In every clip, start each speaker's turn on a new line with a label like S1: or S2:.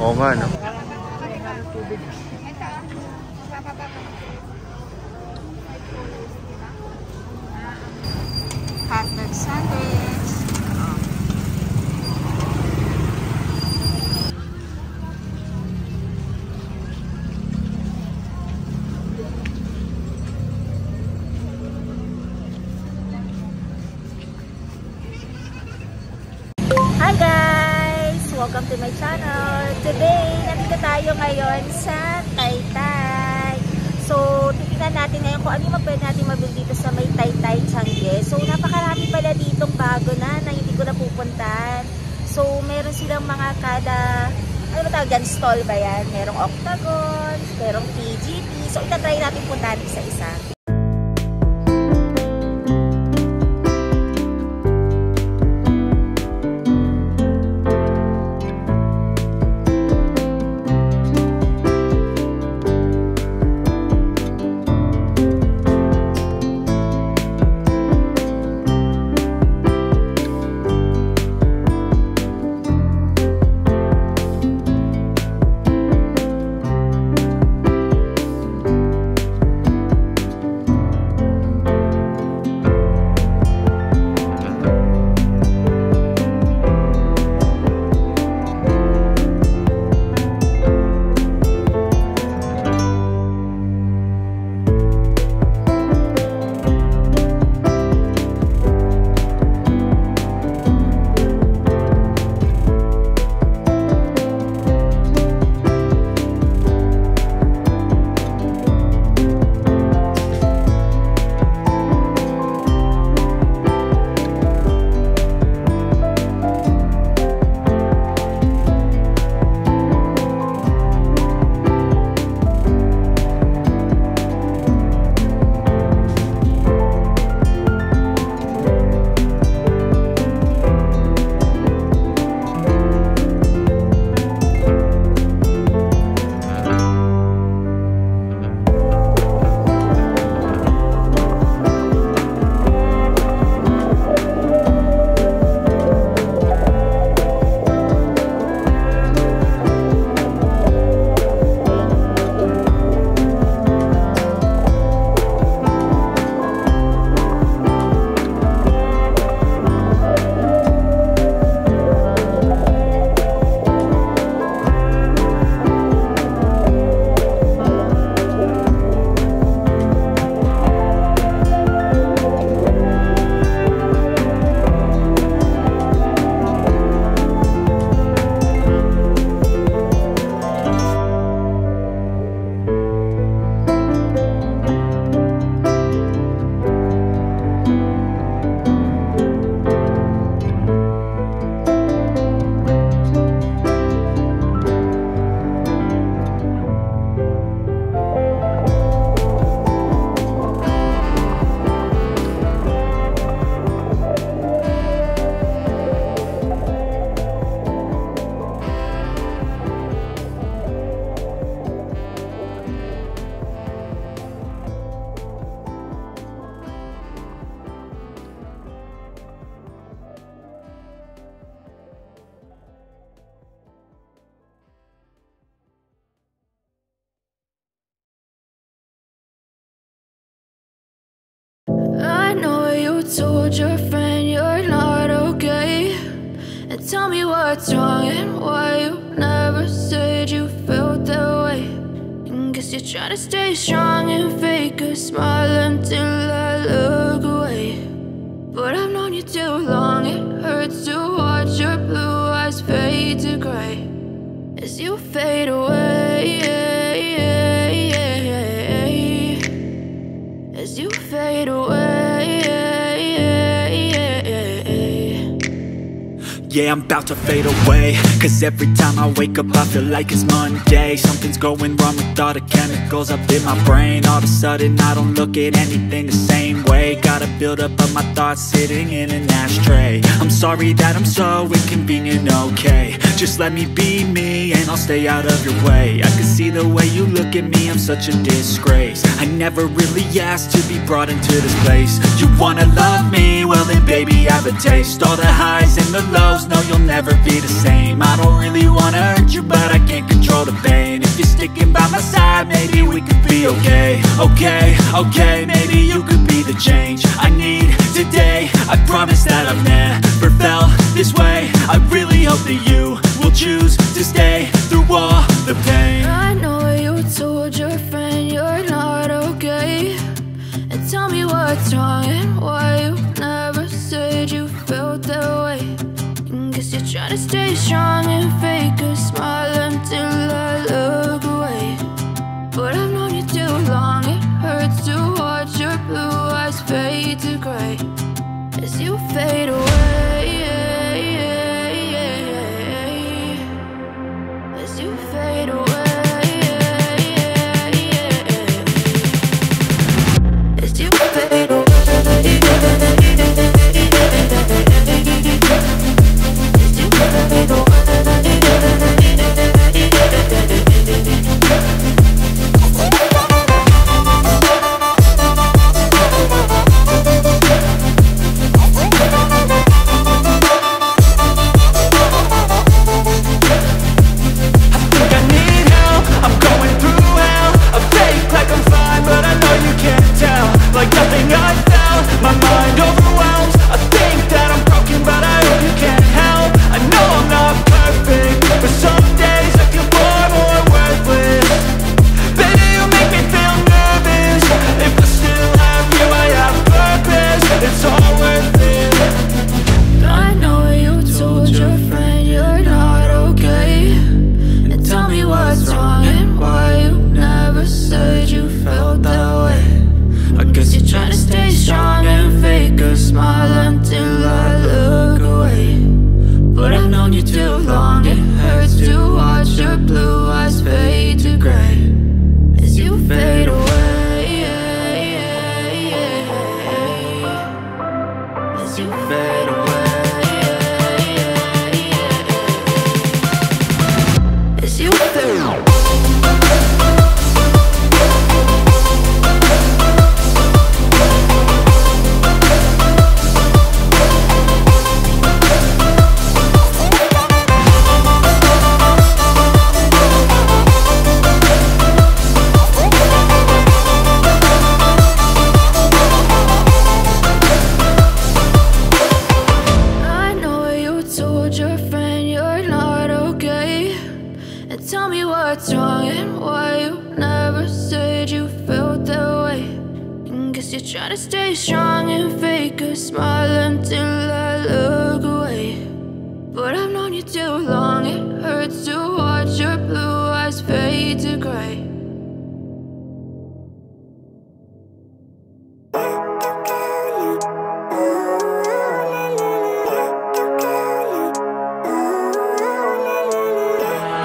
S1: Oo nga, no?
S2: Hotdog sandwich. Hi guys! Welcome to my channel. Today, nandito tayo ngayon sa Taytay. So, titignan natin ngayon kung ano yung pwede natin mabili dito sa may Taytay Changi. So, napakarami pala ditong bago na hindi ko napupuntahan. So, meron silang mga ano ba tawag yan? Stall ba yan? Merong Octagon, merong TGT. So, itatry natin puntahan isa-isa.
S3: I know you told your friend you're not okay, and tell me what's wrong and why you never said you felt that way. And guess you're trying to stay strong and fake a smile until I look away. But I've known you too long, it hurts to watch your blue eyes fade to gray as you fade away, as you fade away.
S4: Yeah, I'm about to fade away, cause every time I wake up I feel like it's Monday. Something's going wrong with all the chemicals up in my brain. All of a sudden I don't look at anything the same way. Got a buildup of my thoughts sitting in an ashtray. I'm sorry that I'm so inconvenient, okay. Just let me be me and I'll stay out of your way. I can see the way you look at me, I'm such a disgrace. I never really asked to be brought into this place. You wanna love me? Well then baby, have a taste. All the highs and the lows, no you'll never be the same. I don't really wanna hurt you, but I can't control the pain. If you're sticking by my side, maybe we could be okay. Okay, maybe you could be the change I need today. I promise that I've never felt this way. I really hope that you will choose to stay through all the pain.
S3: I know you told your friend you're not okay, and tell me what's wrong and why you never said you felt that way. Guess you're trying to stay strong and fake a smile until I look away. But I've known you too long, it hurts to watch your blue eyes fade to gray as you fade away. As you fade away. As you fade away.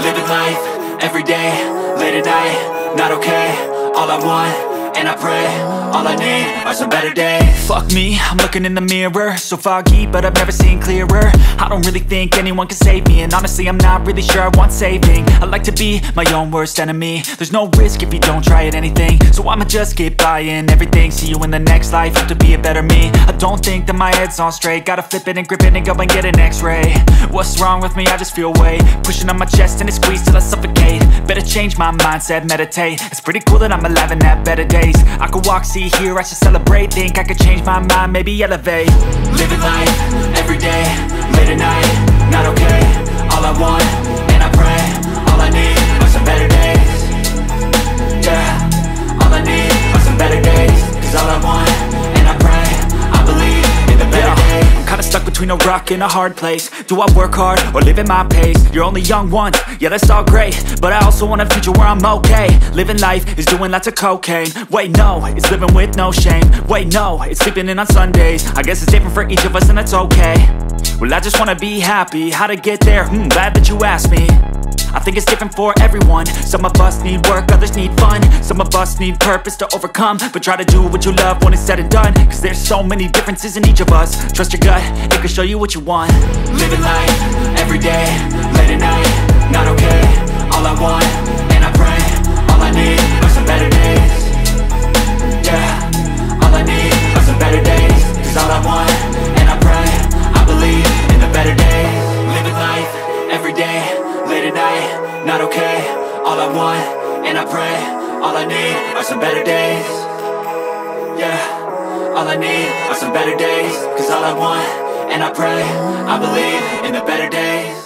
S4: Living life, everyday, late at night, not okay. All I want, and I pray, all I need are some better days. Fuck me, I'm looking in the mirror, so foggy, but I've never seen clearer. I don't really think anyone can save me, and honestly I'm not really sure I want saving. I like to be my own worst enemy. There's no risk if you don't try at anything, so I'ma just get buying everything. See you in the next life, have to be a better me. I don't think that my head's on straight, gotta flip it and grip it and go and get an x-ray. What's wrong with me? I just feel weight pushing on my chest and it squeezes till I suffocate. Better change my mindset, meditate. It's pretty cool that I'm alive and have better days. I could walk, see, hear, I should celebrate. Think I could change my mind, maybe elevate. Living life, everyday, late at night, not okay. All I want, and I pray, all I need are some better days. Yeah, all I need are some better days. Cause all I want, and I pray, I believe in the better days. I'm kinda stuck between a rock and a hard place. Do I work hard or live at my pace? You're only young once, yeah that's all great, but I also want a future where I'm okay. Living life is doing lots of cocaine. Wait no, it's living with no shame. Wait no, it's sleeping in on Sundays. I guess it's different for each of us and that's okay. Well I just wanna be happy, how to get there? Glad that you asked me. I think it's different for everyone. Some of us need work, others need fun. Some of us need purpose to overcome. But try to do what you love when it's said and done. Cause there's so many differences in each of us. Trust your gut, it can show you what you want. Living life, everyday, late at night. not okay. All I want, and I pray, all I need are some better days. Yeah, all I need are some better days. Cause all I want, and I pray, I believe in the better days.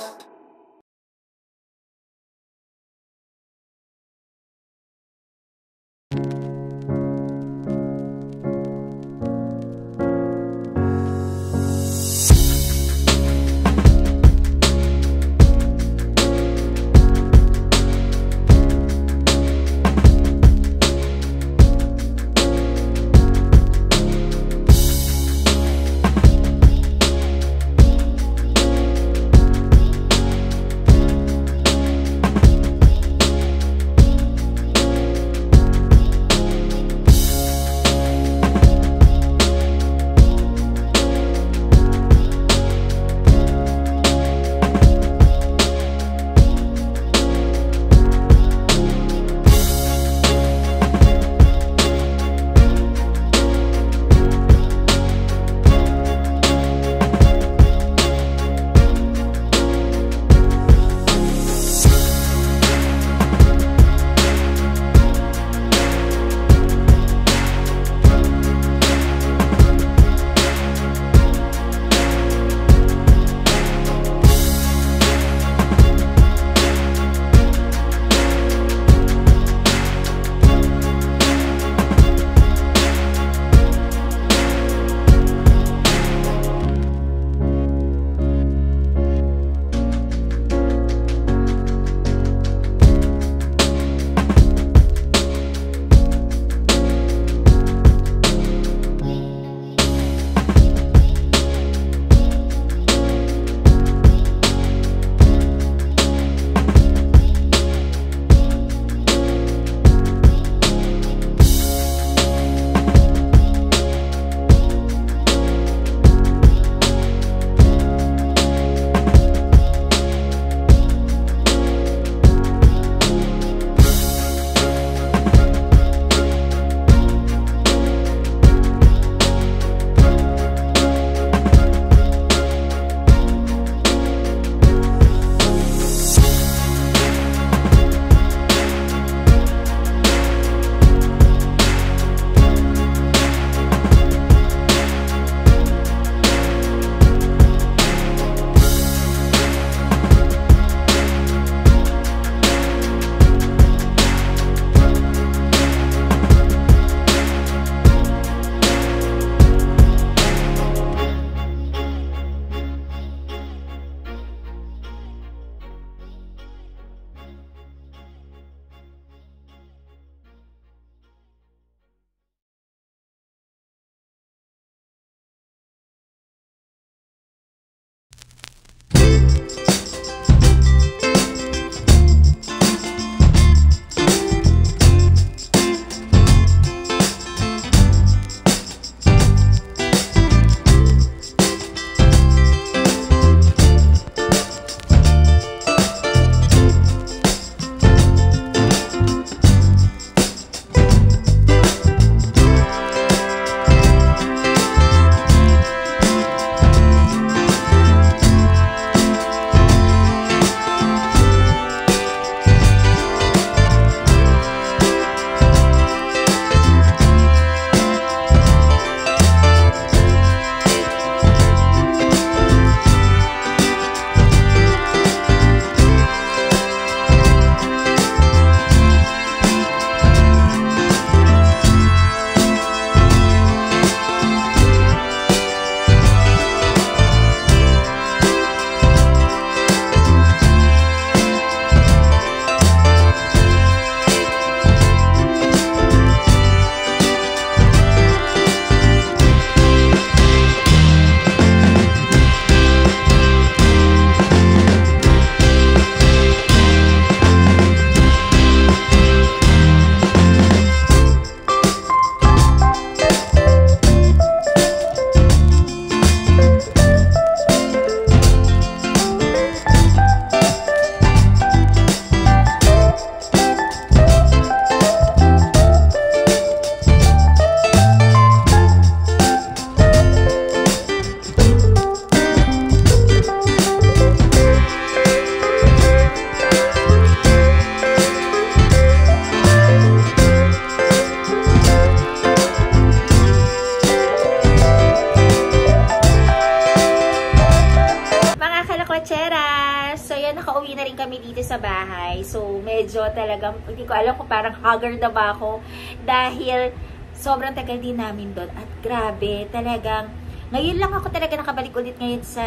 S2: So, yan, nakauwi na rin kami dito sa bahay. So, medyo talagang, hindi ko alam kung parang haggard na ba ako. Dahil, sobrang tagal din namin doon. At grabe, talagang, ngayon lang ako talaga nakabalik ulit ngayon sa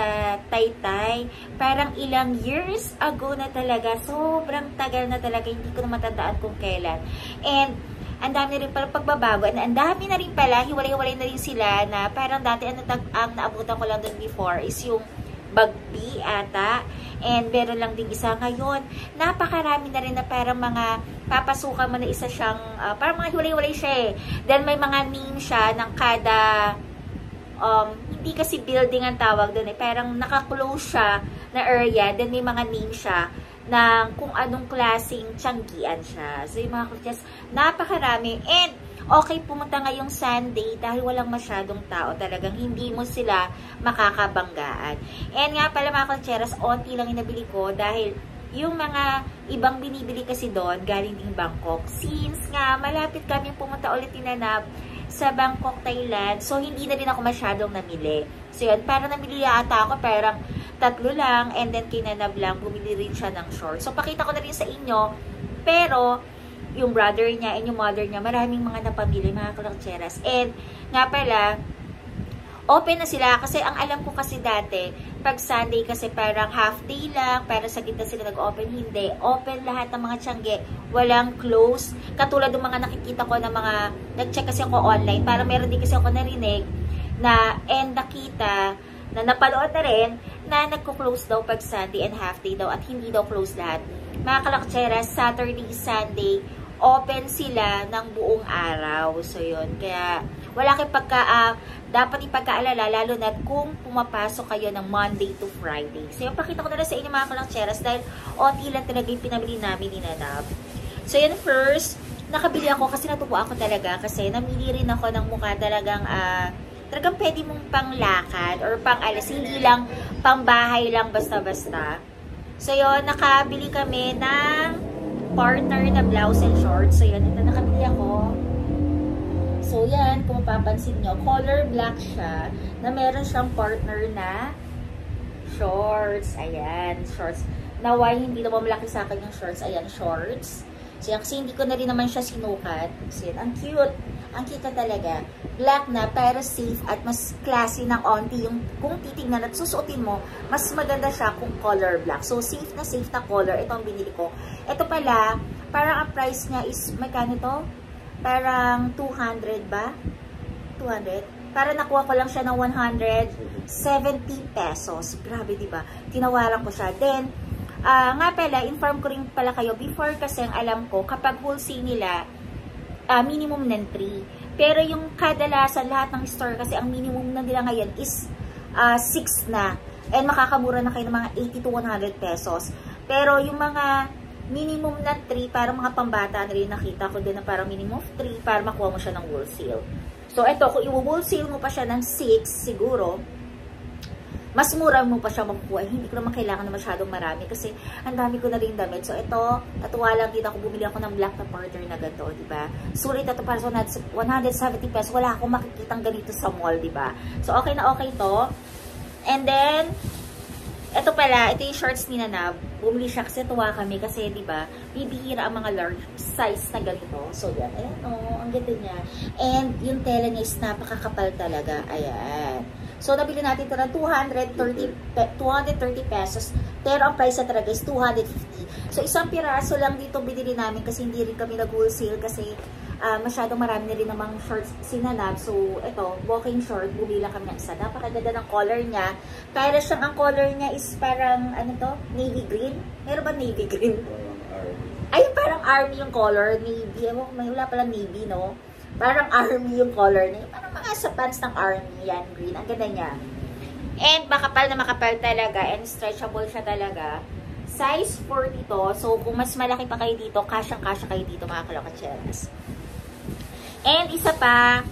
S2: Taytay. Parang ilang years ago na talaga. Sobrang tagal na talaga. Hindi ko na matandaan kung kailan. And, ang dami na rin pala pagbabago. And ang dami na rin pala, hiwalay-hiwalay na rin sila na parang dati ang naabutan ko lang doon before is yung Bagbi ata. And meron lang din isa ngayon. Napakarami na rin na parang mga papasukan mo na isa siyang, parang mga hiwalay-hiwalay siya eh. Then may mga name siya ng kada, hindi kasi building ang tawag doon eh. Parang naka-close siya na area. Then may mga name siya ng kung anong klaseng tiyanggian siya. So, yung mga kutyas, napakarami. And, okay, pumunta ngayong Sunday dahil walang masyadong tao. Talagang hindi mo sila makakabanggaan. And nga pala mga kutyas, onti lang yung nabili ko dahil yung mga ibang binibili kasi doon, galing din Bangkok. Since nga, malapit kami pumunta ulit tinanap sa Bangkok, Thailand. So, hindi na rin ako masyadong namili. So, yun, parang namili ata ako, parang 3 lang, and then kinanab lang, bumili rin siya ng shorts. So, pakita ko na rin sa inyo, pero, yung brother niya and yung mother niya, maraming mga napamili, mga kalakcheras. And, nga pala, open na sila, kasi ang alam ko kasi dati, pag Sunday kasi parang half day lang, para sa gitna sila nag-open, hindi. Open lahat ng mga tiyangge, walang close. Katulad ng mga nakikita ko na mga, nag-check kasi ako online, para meron din kasi ako narinig, na, and nakita, na napalood na rin, na nagko-close daw pag Sunday and half day daw, at hindi daw close lahat. Mga kalakcheras, Saturday, Sunday, open sila ng buong araw. So, yun. Kaya, wala kayong dapat ipagkaalala, lalo na kung pumapasok kayo ng Monday to Friday. So, yung pakita ko na lang sa inyo mga kalakcheras, dahil onti lang talaga yung pinabili namin ni Nanab. So, yun first, nakabili ako kasi natuwa ako talaga, kasi namili rin ako ng mukha talagang, talagang pwede mong panglakad or pang-alas, hindi lang pang-bahay lang basta-basta. So, yun, nakabili kami ng partner na blouse and shorts. So, yun, ito nakabili ako. So, yan, kung mapapansin nyo, color black siya, na meron siyang partner na shorts. Ayan, shorts. Naway, hindi naman malaki sa akin yung shorts. Ayan, shorts. So, yan, kasi hindi ko na rin naman siya sinukat. So, yan, ang cute. Ang cute na talaga. Black na, pero safe at mas classy ng onti. Yung, kung titignan at susuotin mo, mas maganda siya kung color black. So, safe na color. Ito ang binili ko. Ito pala, parang ang price niya is, magkano to? Parang 200 ba? 200? Para nakuha ko lang siya ng 170 pesos. Grabe, diba? Tinawaran ko siya. Then, nga pala, inform ko rin pala kayo, before kasi ang alam ko, kapag wholesale nila, minimum ng 3. Pero yung kadalasan, lahat ng store kasi, ang minimum na nila ngayon is 6 na. And makakamura na kayo ng mga 80 to 100 pesos. Pero yung mga minimum na 3, parang mga pambata na rin nakita ko din na parang minimum of 3 para makuha mo siya ng wholesale. So, ito, kung i-wholesale mo pa siya ng 6, siguro, mas mura mo pa siya makukuha. Hindi ko naman kailangan na masyadong marami kasi ang dami ko na rin damit. So, ito, natuwa lang din ako, bumili ako ng black na partner na ganito, diba? Sulit ito para sa 170 pesos. Wala akong makikitang ganito sa mall, diba? So, okay na okay to. And then, ito pala, ito yung shorts ni Nanab. Bumili siya kasi tuwa kami kasi, diba, bibihira ang mga large size na ganito. So, yan. Ayan, oh, ang ganda niya. And, yung tela niya is napakakapal talaga. Ayan. So, nabili natin ito ng 230 pesos. Pero, ang price na talaga is 250. So, isang piraso lang dito binili namin kasi hindi rin kami nag-wholesale kasi masyadong marami na rin namang shorts sinanab. So, ito, walking short, bumili lang kami ng isa. Napakaganda ng color niya. Para siyang ang color niya is parang, ano to? Navy green? Meron ba navy green? Ay, parang army yung color. Navy. May wala pala navy, no? Parang army yung color niya. Parang mga sa pants ng army. Yan, green. Ang ganda niya. And makapal na makapal talaga. And stretchable siya talaga. Size 40 to. So, kung mas malaki pa kayo dito, kasyang-kasya kayo dito, mga kalokatseras. And isa pa,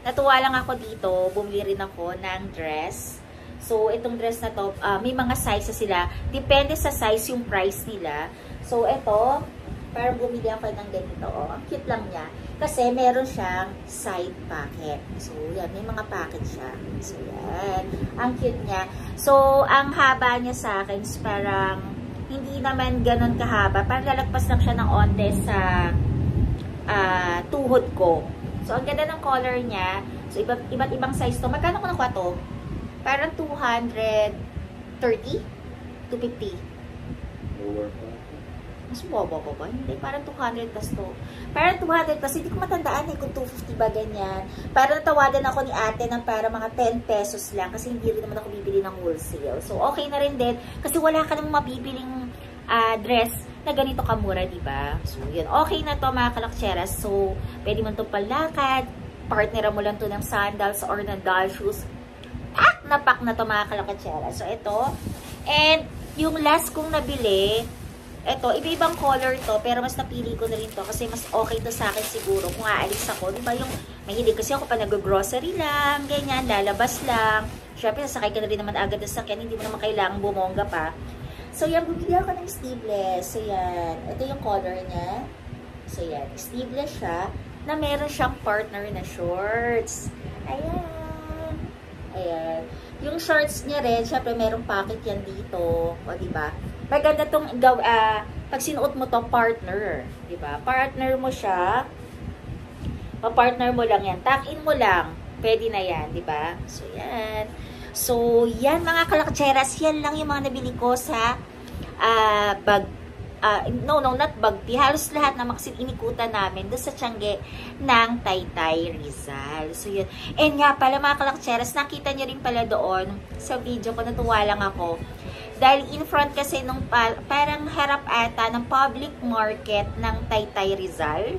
S2: natuwa lang ako dito, bumili rin ako ng dress. So, itong dress na to, may mga size sila. Depende sa size yung price nila. So, ito, parang bumili ako ng ganito. Oh. Ang cute lang niya. Kasi meron siyang side pocket. So, yan, may mga pocket siya. So, yan. Ang cute niya. So, ang haba niya sa akin is parang hindi naman ganun kahaba. Parang lalagpas lang siya ng onte sa tuhod ko. So, ang ganda ng color niya. So, iba't ibang size to. Magkano ko nakuha to? Parang 230? 250?
S1: Lower pa.
S2: Mas bobo ko ba? Hindi, parang 200 plus to. Parang 200 plus, hindi ko matandaan kung 250 ba ganyan. Parang natawadan ako ni ate ng para mga 10 pesos lang kasi hindi rin naman ako bibili ng wholesale. So, okay na rin din kasi wala ka namang mabibiling dress na ganito kamura, diba? So, yun. Okay na to mga kalakcheras. So, pwede mo itong palakad. Partneran mo lang to ng sandals or ng doll shoes. Pack na to mga kalakcheras. So, ito. And, yung last kong nabili, ito, iba-ibang color to, pero mas napili ko na rin to kasi mas okay to sa akin siguro kung aalis ako. Diba yung mahilig kasi ako pa nag-grocery lang, ganyan, lalabas lang. Siyempre, sasakay ka na rin naman agad sa sakyan, hindi mo naman kailangang bumongga pa. So, yan, bumili ako ng sleeveless. So, yan. Ito yung color niya. So, yan. Sleeveless siya na meron siyang partner na shorts. Ayan. Ayan. Yung shorts niya rin, syempre, merong pocket yan dito. O, diba? Maganda tong pag sinuot mo to partner, 'di ba? Partner mo siya. Pa-partner mo lang 'yan. Tuck-in mo lang. Pwede na 'yan, 'di ba? So 'yan. So 'yan mga kalakcheras, 'yan lang yung mga nabili ko sa bag not Bagpi. Halos lahat na inikutan namin doon sa Tiangge ng Taytay, Rizal. So, yun. And nga pala mga kalakcheras, nakita nyo rin pala doon sa video ko, natuwa lang ako. Dahil in front kasi nung parang harap ata ng public market ng Taytay, Rizal.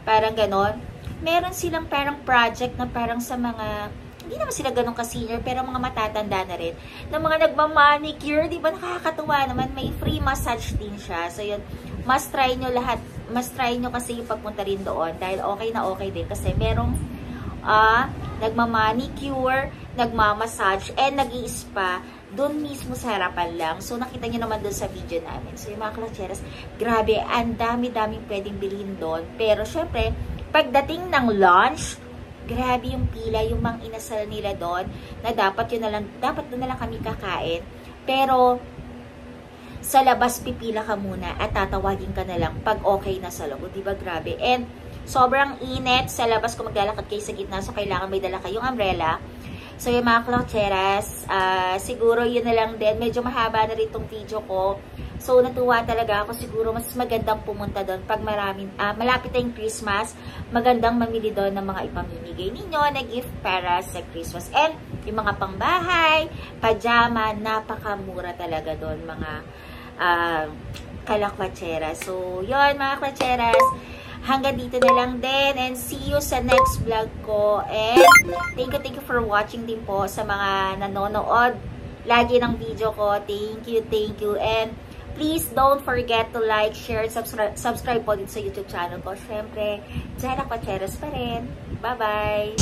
S2: Parang ganon. Meron silang parang project na parang sa mga, hindi naman sila ganun ka-senior, pero mga matatanda na rin. Ng mga nagmamanicure, di ba nakakatuwa naman, may free massage din siya. So yun, must try nyo lahat, must try nyo kasi yung pagpunta rin doon. Dahil okay na okay din. Kasi merong nagmamanicure, nagmamassage, and nag-i-spa doon mismo sa harapan lang. So nakita nyo naman doon sa video namin. So yung mga kalakcheras, grabe, ang dami-daming pwedeng bilhin doon. Pero syempre, pagdating ng lunch, grabe yung pila, yung mang inasal nila doon, na dapat doon na lang kami kakain. Pero, sa labas pipila ka muna at tatawagin ka na lang pag okay na sa loob. Diba grabe? And, sobrang init sa labas kung maglalakad kayo sa gitna, so kailangan may dala kayong umbrella. So, yung mga kalakcheras, siguro yun na lang din. Medyo mahaba na rin itong video ko. So, natuwa talaga ako. Siguro, mas magandang pumunta doon pag malapit na yung Christmas. Magandang mamili doon ng mga ipamimigay ninyo na gift para sa Christmas. And, yung mga pangbahay, pajama, napakamura talaga doon, mga kalakwacheras. So, yun, mga kalakwacheras. Hanggang dito na lang din. And see you sa next vlog ko. And, thank you for watching din po sa mga nanonood lagi ng video ko. Thank you. And, please don't forget to like, share, subscribe po dito sa YouTube channel ko. Siyempre, Jana Kwacheras pa rin. Bye-bye!